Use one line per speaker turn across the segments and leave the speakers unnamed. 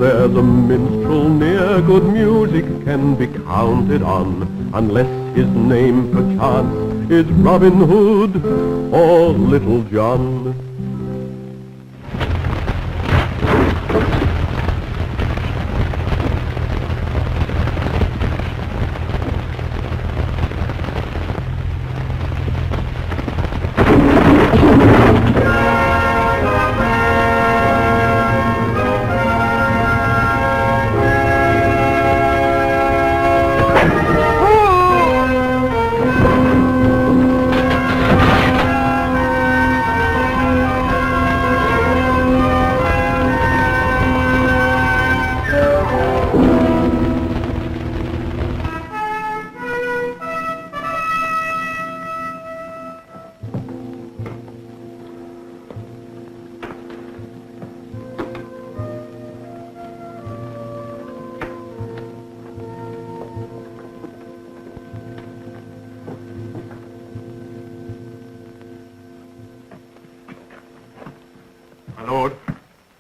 there's a minstrel near, good music can be counted on, unless his name perchance is Robin Hood or Little John.
My lord.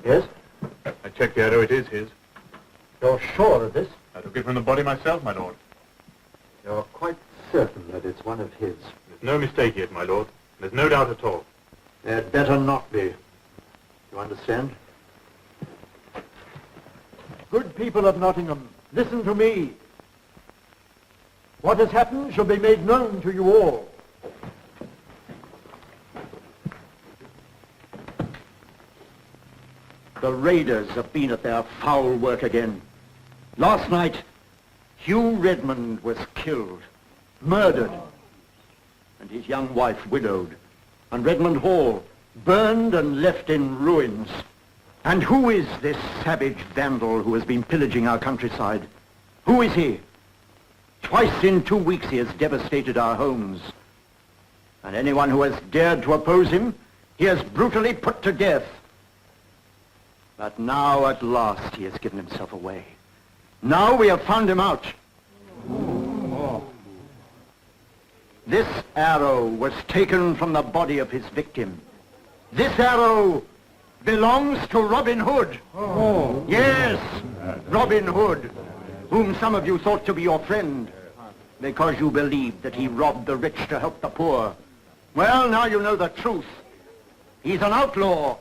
Yes?
I checked the arrow. It is his.
You're sure of this?
I took it from the body myself, my lord.
You're quite certain that it's one of his?
There's no mistake yet, my lord. There's no doubt at all.
There'd better not be. You understand? Good people of Nottingham, listen to me. What has happened shall be made known to you all. The raiders have been at their foul work again. Last night, Hugh Redmond was killed, murdered, and his young wife widowed, and Redmond Hall burned and left in ruins. And who is this savage vandal who has been pillaging our countryside? Who is he? Twice in 2 weeks he has devastated our homes. And anyone who has dared to oppose him, he has brutally put to death. But now at last he has given himself away. Now we have found him out. This arrow was taken from the body of his victim. This arrow belongs to Robin Hood. Yes, Robin Hood, whom some of you thought to be your friend, because you believed that he robbed the rich to help the poor. Well, now you know the truth. He's an outlaw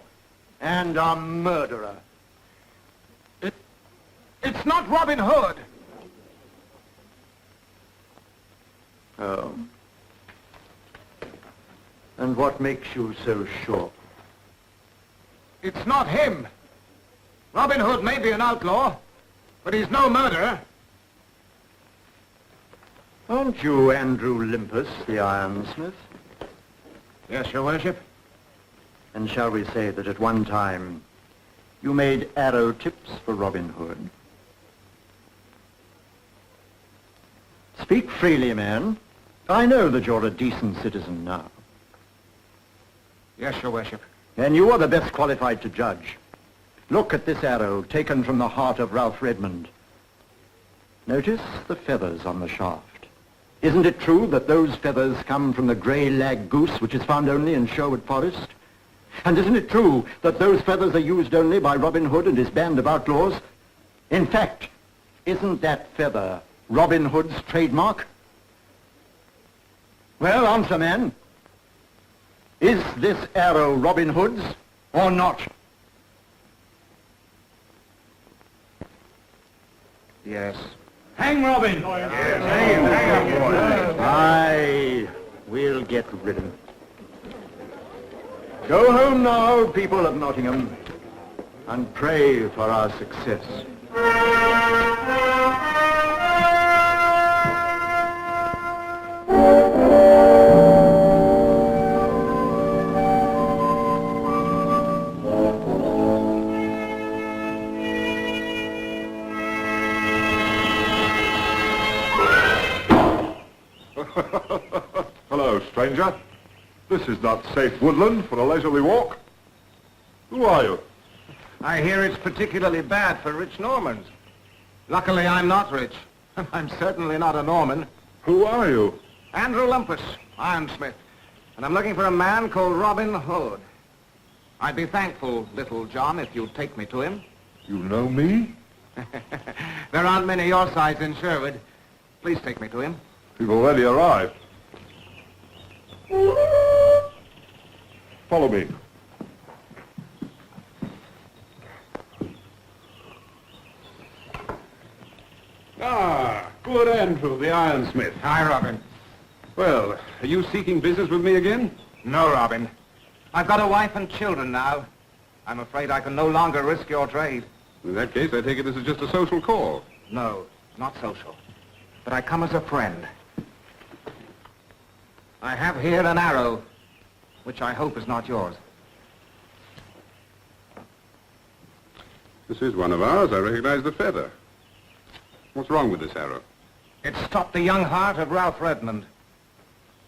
and a murderer.
It's not Robin Hood.
Oh. And what makes you so sure?
It's not him. Robin Hood may be an outlaw, but he's no murderer.
Aren't you Andrew Limpus, the ironsmith?
Yes, your worship.
And shall we say that at one time you made arrow tips for Robin Hood? Speak freely, man. I know that you're a decent citizen now.
Yes, your worship.
And you are the best qualified to judge. Look at this arrow taken from the heart of Ralph Redmond. Notice the feathers on the shaft. Isn't it true that those feathers come from the grey lag goose which is found only in Sherwood Forest? And isn't it true that those feathers are used only by Robin Hood and his band of outlaws? In fact, isn't that feather Robin Hood's trademark? Well, answer, man. Is this arrow Robin Hood's or not?
Yes.
Hang Robin! Aye, we'll get rid of him. Go home now, people of Nottingham, and pray for our success.
Hello, stranger. This is not safe woodland for a leisurely walk. Who are you?
I hear it's particularly bad for rich Normans. Luckily, I'm not rich. I'm certainly not a Norman.
Who are you?
Andrew Limpus, ironsmith. And I'm looking for a man called Robin Hood. I'd be thankful, Little John, if you'd take me to him.
You know me?
There aren't many your size in Sherwood. Please take me to him.
You've already arrived. Follow me.
Ah, good Andrew, the ironsmith.
Hi, Robin.
Well, are you seeking business with me again?
No, Robin. I've got a wife and children now. I'm afraid I can no longer risk your trade.
In that case, I take it this is just a social call.
No, not social. But I come as a friend. I have here an arrow, which I hope is not yours.
This is one of ours. I recognize the feather. What's wrong with this arrow?
It stopped the young heart of Ralph Redmond.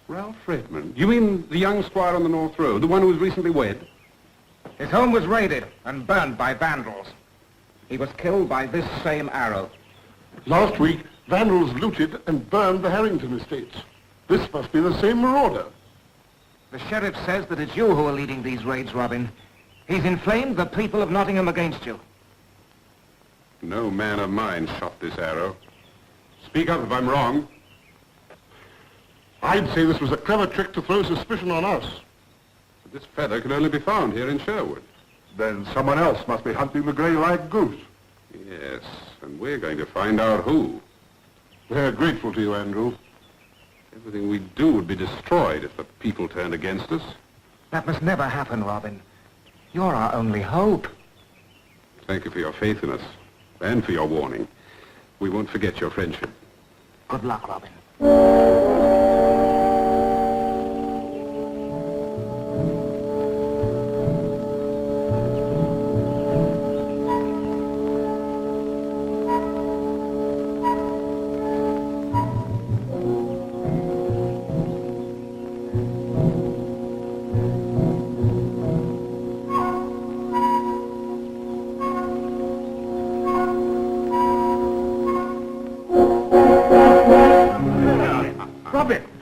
Ralph Redmond? You mean the young squire on the North Road, the one who was recently wed?
His home was raided and burned by vandals. He was killed by this same arrow.
Last week, vandals looted and burned the Harrington estates. This must be the same marauder.
The sheriff says that it's you who are leading these raids, Robin. He's inflamed the people of Nottingham against you.
No man of mine shot this arrow. Speak up if I'm wrong.
I'd say this was a clever trick to throw suspicion on us.
But this feather could only be found here in Sherwood.
Then someone else must be hunting the grey-lag goose.
Yes, and we're going to find out who.
We're grateful to you, Andrew.
Everything we do would be destroyed if the people turned against us.
That must never happen, Robin. You're our only hope.
Thank you for your faith in us, and for your warning. We won't forget your friendship.
Good luck, Robin.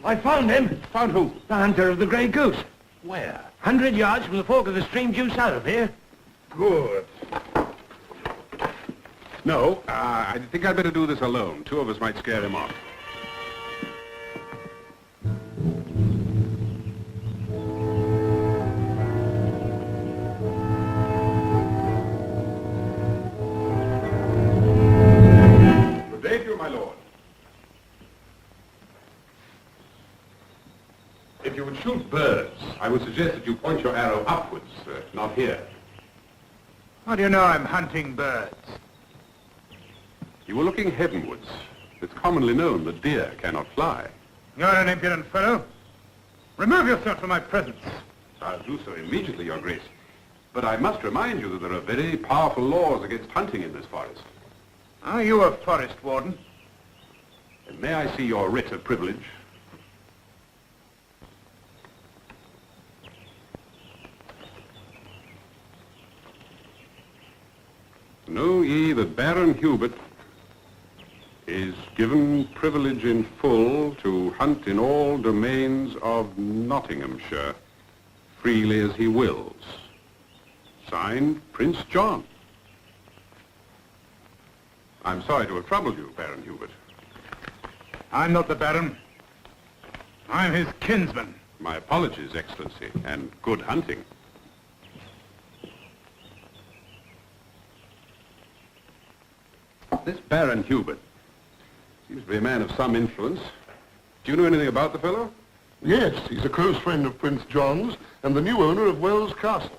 I found him.
Found who?
The hunter of the Grey Goose.
Where?
100 yards from the fork of the stream due south of here.
Good. No, I think I'd better do this alone. Two of us might scare him off. Good day to you, my lord. If you would shoot birds, I would suggest that you point your arrow upwards, not here.
How do you know I'm hunting birds?
You were looking heavenwards. It's commonly known that deer cannot fly.
You're an impudent fellow. Remove yourself from my presence.
I'll do so immediately, Your Grace. But I must remind you that there are very powerful laws against hunting in this forest.
Are you a forest warden?
And may I see your writ of privilege? Know ye that Baron Hubert is given privilege in full to hunt in all domains of Nottinghamshire, freely as he wills. Signed, Prince John. I'm sorry to have troubled you, Baron Hubert.
I'm not the Baron. I'm his kinsman.
My apologies, Excellency, and good hunting. This Baron Hubert seems to be a man of some influence. Do you know anything about the fellow?
Yes, he's a close friend of Prince John's and the new owner of Wells Castle.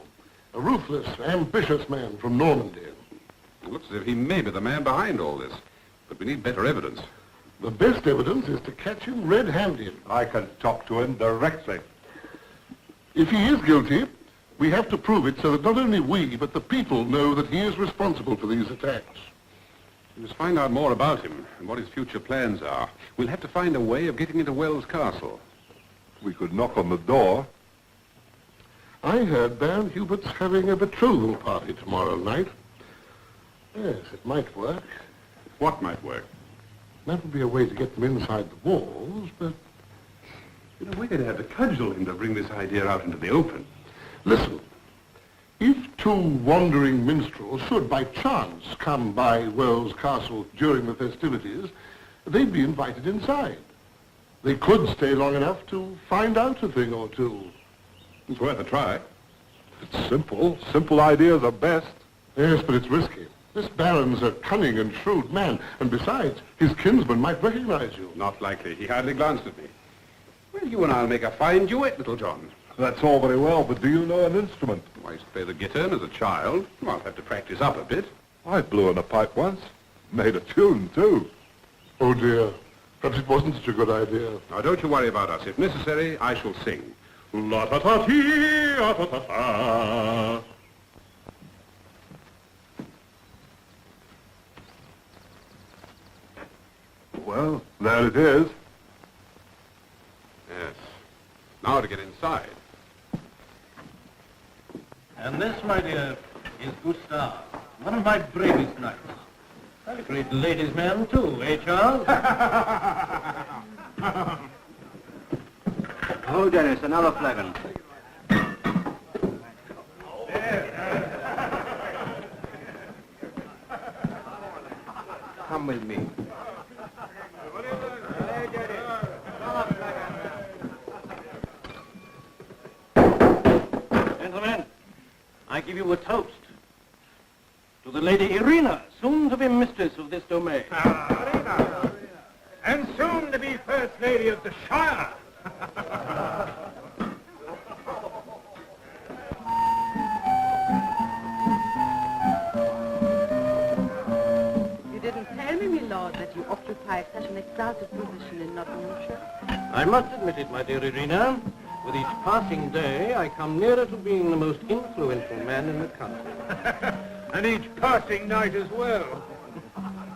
A ruthless, ambitious man from Normandy.
It looks as if he may be the man behind all this, but we need better evidence.
The best evidence is to catch him red-handed.
I can talk to him directly.
If he is guilty, we have to prove it so that not only we, but the people know that he is responsible for these attacks.
We must find out more about him and what his future plans are. We'll have to find a way of getting into Wells Castle.
We could knock on the door.
I heard Baron Hubert's having a betrothal party tomorrow night. Yes, it might work.
What might work?
That would be a way to get them inside the walls, but...
You know, we're going to have to cudgel him to bring this idea out into the open.
Listen, if
two wandering minstrels should by chance come by Wells Castle during the festivities, they'd be invited inside. They could stay long enough to find out a thing or two.
It's worth a try. It's simple. Simple ideas are best.
Yes, but it's risky. This Baron's a cunning and shrewd man, and besides, his kinsman might recognize you.
Not likely. He hardly glanced at me. Well, you and I'll make a fine duet, little John.
That's all very well, but do you know an instrument?
I used to play the guitar as a child. Well, I'll have to practice up a bit.
I blew in a pipe once. Made a tune, too.
Oh, dear. Perhaps it wasn't such a good idea.
Now, don't you worry about us. If necessary, I shall sing.
La-ta-ta-tee, ah-ta-ta-ta.
Well, there it is.
Yes. Now to get inside.
And this, my dear, is Gustave, one of my bravest knights. A great ladies' man, too, eh, Charles?
Oh, Dennis, another flagon.
Come with me.
Gentlemen, I give you a toast to the Lady Irina, soon to be mistress of this domain.
Irina, and soon to be First Lady of the Shire.
You didn't tell me, my lord, that you occupied such an exalted position in Nottinghamshire.
I must admit it, my dear Irina. With each passing day, I come nearer to being the most influential man in the country.
And each passing night as well.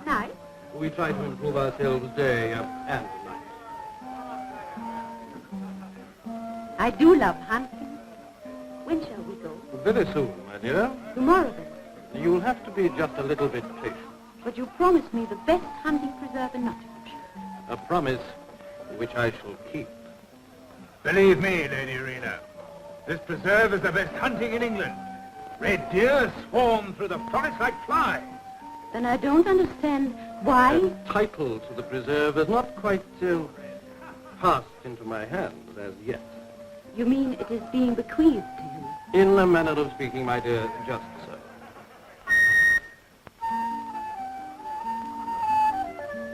Nice.
We try to improve ourselves day and night.
I do love hunting. When shall we go?
Very soon, my dear.
Tomorrow, then.
You'll have to be just a little bit patient.
But you promised me the best hunting preserve in Nottinghamshire.
A promise which I shall keep.
Believe me, Lady Irina, this preserve is the best hunting in England. Red deer swarm through the forest like flies.
Then I don't understand why...
The title to the preserve has not quite passed into my hands as yet.
You mean it is being bequeathed to you?
In a manner of speaking, my dear, just so.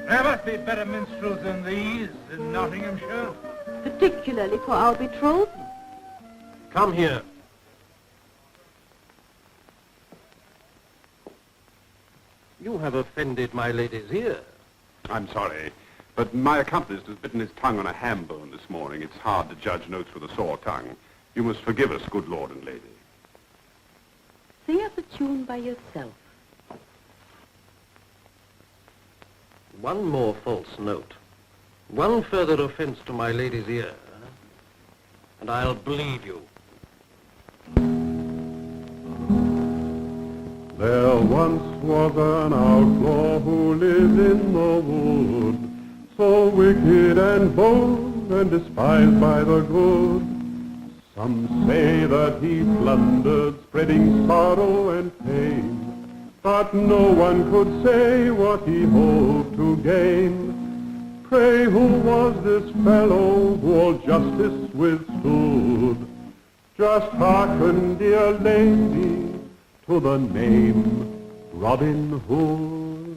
There must be better minstrels than these in Nottinghamshire.
Particularly for our betrothal.
Come here. You have offended my lady's ear.
I'm sorry, but my accompanist has bitten his tongue on a ham bone this morning. It's hard to judge notes with a sore tongue. You must forgive us, good lord and lady.
Sing us a tune by yourself.
One more false note. One further offense to my lady's ear, and I'll bleed you.
There once was an outlaw who lived in the wood, so wicked and bold and despised by the good. Some say that he plundered, spreading sorrow and pain, but no one could say what he hoped to gain. Pray, who was this fellow who all justice withstood? Just hearken, dear lady, to the name Robin Hood.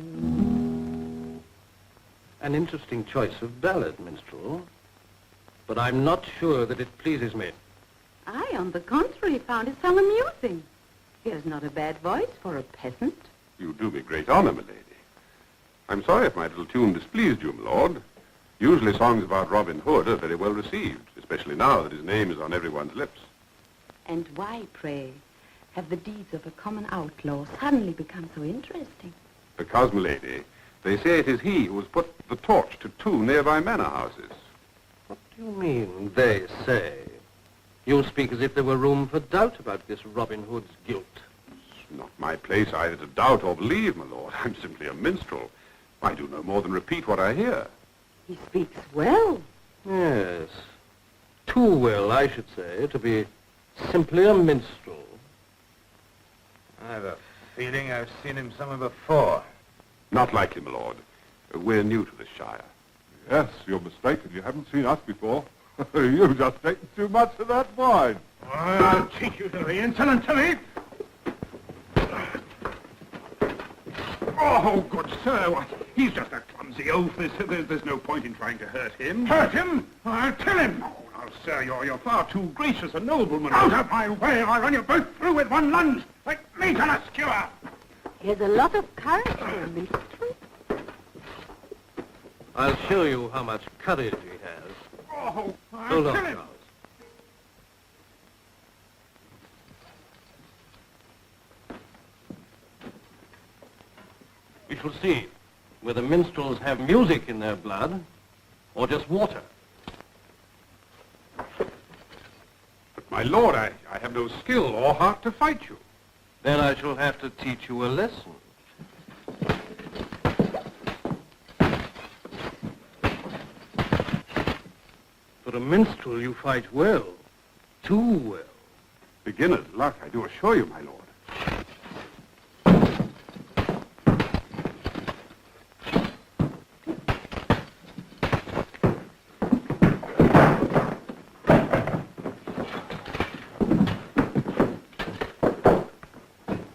An interesting choice of ballad, minstrel, but I'm not sure that it pleases me.
I, on the contrary, found it so amusing. He has not a bad voice for a peasant.
You do me great honor, my lady. I'm sorry if my little tune displeased you, my lord. Usually songs about Robin Hood are very well received, especially now that his name is on everyone's lips.
And why, pray, have the deeds of a common outlaw suddenly become so interesting?
Because, my lady, they say it is he who has put the torch to 2 nearby manor houses.
What do you mean, they say? You speak as if there were room for doubt about this Robin Hood's guilt.
It's not my place either to doubt or believe, my lord. I'm simply a minstrel. I do no more than repeat what I hear.
He speaks well.
Yes. Too well, I should say, to be simply a minstrel.
feeling I've seen him somewhere before.
Not likely, my lord. We're new to the Shire.
Yes, you're mistaken. You haven't seen us before. You've just taken too much of that wine.
I'll teach you to be insolent to me.
Oh, good sir, what? He's just a clumsy oaf. There's no point in trying to hurt him.
Hurt him? I'll kill him.
Oh, now, sir, you're far too gracious a nobleman.
Out of my way, I'll run you both through with one lunge, like meat on a skewer.
He has a lot of courage for a minstrel.
I'll show you how much courage he has.
Oh, I'll
So long,
kill him.
Charles. We shall see whether minstrels have music in their blood or just water.
But, my lord, I have no skill or heart to fight you.
Then I shall have to teach you a lesson. For a minstrel, you fight well. Too well.
Beginner's luck, I do assure you, my lord.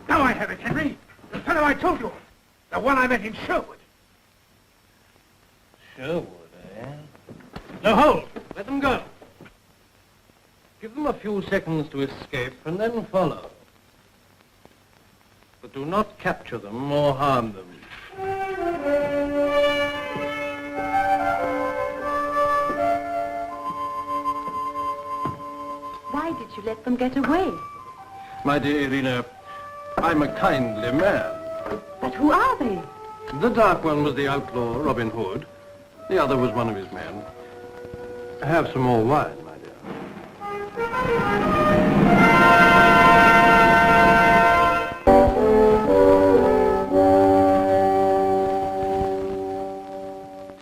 Now I have it, Henry. The fellow I told you of. The one I met in Sherwood.
Sherwood, eh?
Now hold.
Let them go. Give them a few seconds to escape and then follow. But do not capture them or harm them.
Why did you let them get away?
My dear Irina, I'm a kindly man.
But who are they?
The dark one was the outlaw Robin Hood. The other was one of his men. Have some more wine, my dear.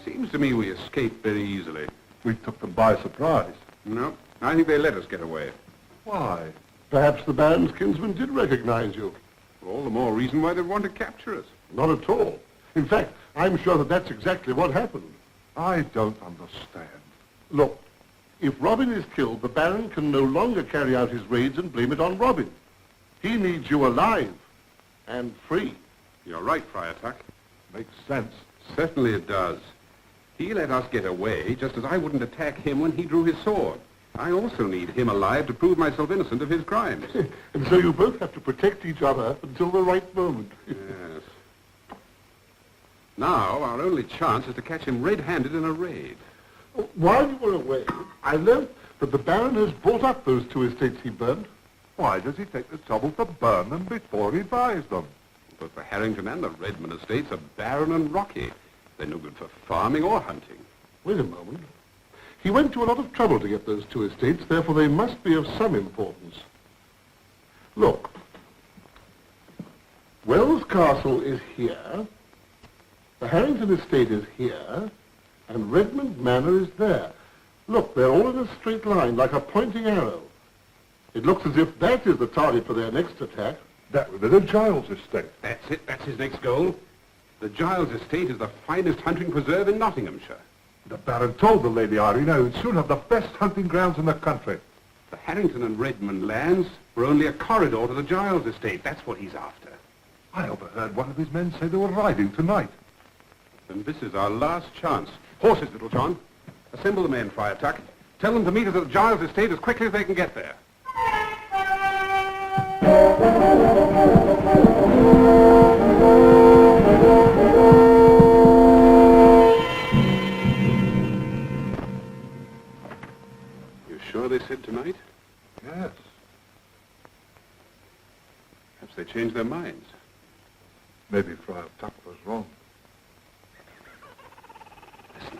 Seems to me we escaped very easily.
We took them by surprise.
No, I think they let us get away.
Why?
Perhaps the Baron's kinsman did recognize you.
All the more reason why they'd want to capture us.
Not at all. In fact, I'm sure that that's exactly what happened.
I don't understand.
Look, if Robin is killed, the Baron can no longer carry out his raids and blame it on Robin. He needs you alive and free.
You're right, Friar Tuck.
Makes sense.
Certainly it does. He let us get away, just as I wouldn't attack him when he drew his sword. I also need him alive to prove myself innocent of his crimes.
And so you both have to protect each other until the right moment.
Yes. Now, our only chance is to catch him red-handed in a raid.
While you were away, I learned that the Baron has bought up those 2 estates he burned.
Why does he take the trouble to burn them before he buys them?
Both the Harrington and the Redmond estates are barren and rocky. They're no good for farming or hunting.
Wait a moment. He went to a lot of trouble to get those 2 estates, therefore they must be of some importance. Look. Wells Castle is here, the Harrington estate is here, and Redmond Manor is there. Look, they're all in a straight line, like a pointing arrow. It looks as if that is the target for their next attack.
That would be the Giles estate.
That's it. That's his next goal. The Giles estate is the finest hunting preserve in Nottinghamshire.
The Baron told the Lady Irina he would soon have the best hunting grounds in the country.
The Harrington and Redmond lands were only a corridor to the Giles estate. That's what he's after.
I overheard one of his men say they were riding tonight.
And this is our last chance. Horses, Little John. Assemble the men, Friar Tuck. Tell them to meet us at the Giles estate as quickly as they can get there. You sure they said tonight?
Yes.
Perhaps they changed their minds.
Maybe Friar Tuck was wrong.
Listen.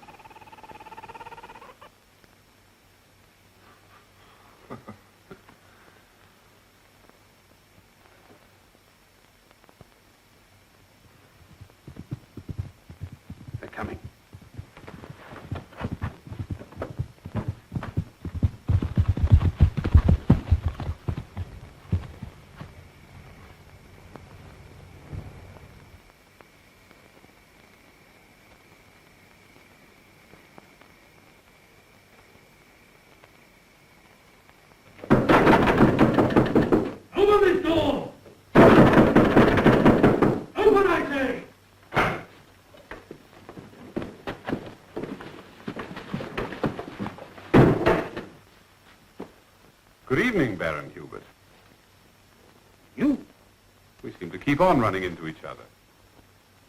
They're coming.
You,
We seem to keep on running into each other.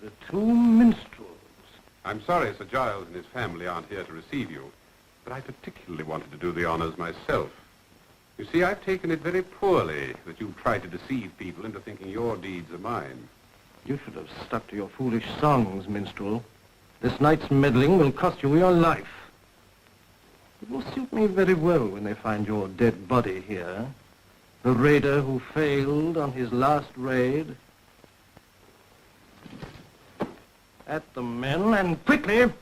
the two minstrels.
I'm sorry Sir Giles and his family aren't here to receive you, but I particularly wanted to do the honors myself. You see, I've taken it very poorly that you've tried to deceive people into thinking your deeds are mine.
You should have stuck to your foolish songs, minstrel. This night's meddling will cost you your life. It will suit me very well when they find your dead body here. The raider who failed on his last raid. At the men, and quickly!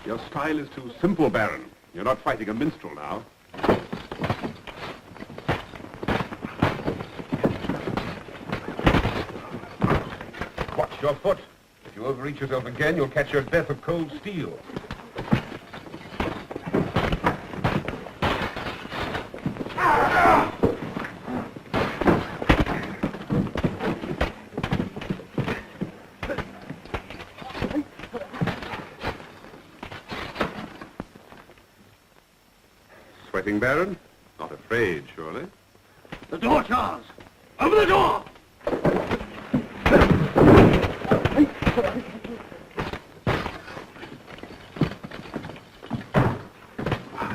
Your style is too simple, Baron. You're not fighting a minstrel now. Watch your foot. If you overreach yourself again, you'll catch your death of cold steel. Sweating, Baron? Not afraid, surely?
The door, Charles! Open the door!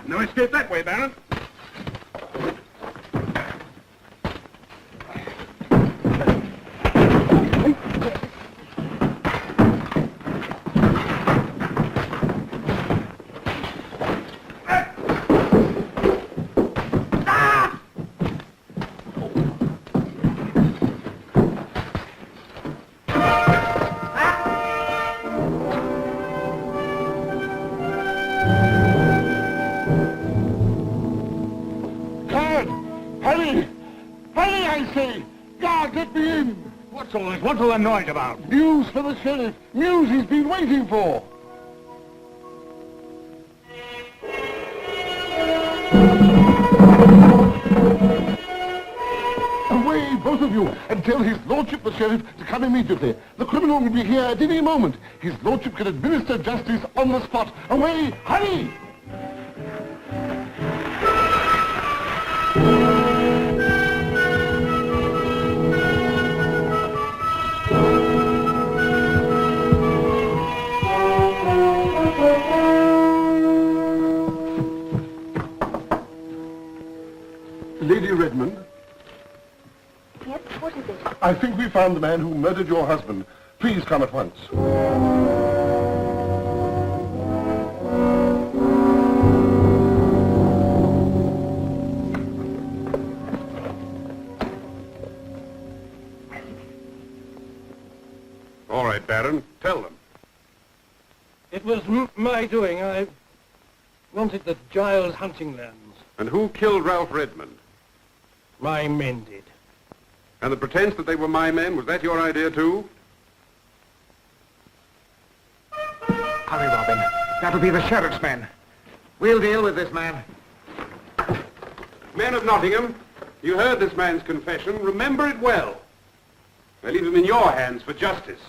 No escape that way, Baron.
What's all this? What's all the noise about?
News for the sheriff. News he's been waiting for. Away, both of you, and tell his lordship the sheriff to come immediately. The criminal will be here at any moment. His lordship can administer justice on the spot. Away, hurry! Lady Redmond?
Yes, what is it?
I think we found the man who murdered your husband. Please come at once.
All right, Baron. Tell them.
It was my doing. I wanted the Giles hunting lands.
And who killed Ralph Redmond?
My men did.
And the pretense that they were my men, was that your idea too?
Hurry, Robin. That'll be the sheriff's men. We'll deal with this man.
Men of Nottingham, you heard this man's confession. Remember it well. I leave him in your hands for justice.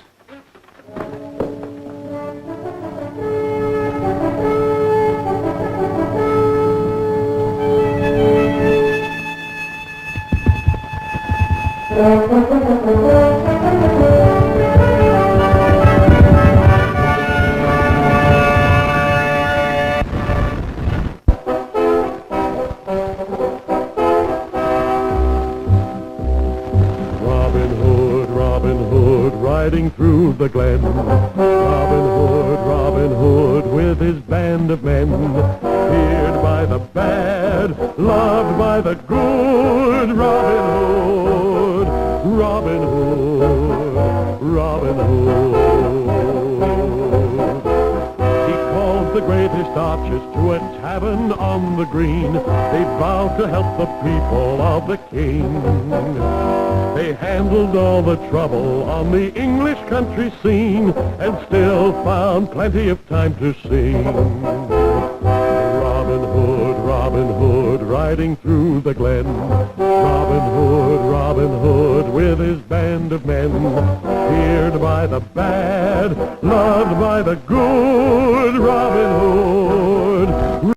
Robin Hood, riding through the glen. Robin Hood, with his band of men. Feared by the bad, loved by the good. Robin Hood, Robin Hood. He called the greatest archers to a tavern on the green. They vowed to help the people of the king. They handled all the trouble on the English country scene and still found plenty of time to sing. Robin Hood, Robin Hood, riding through the glen. Robin Hood, with his band of men, feared by the bad, loved by the good. Robin Hood.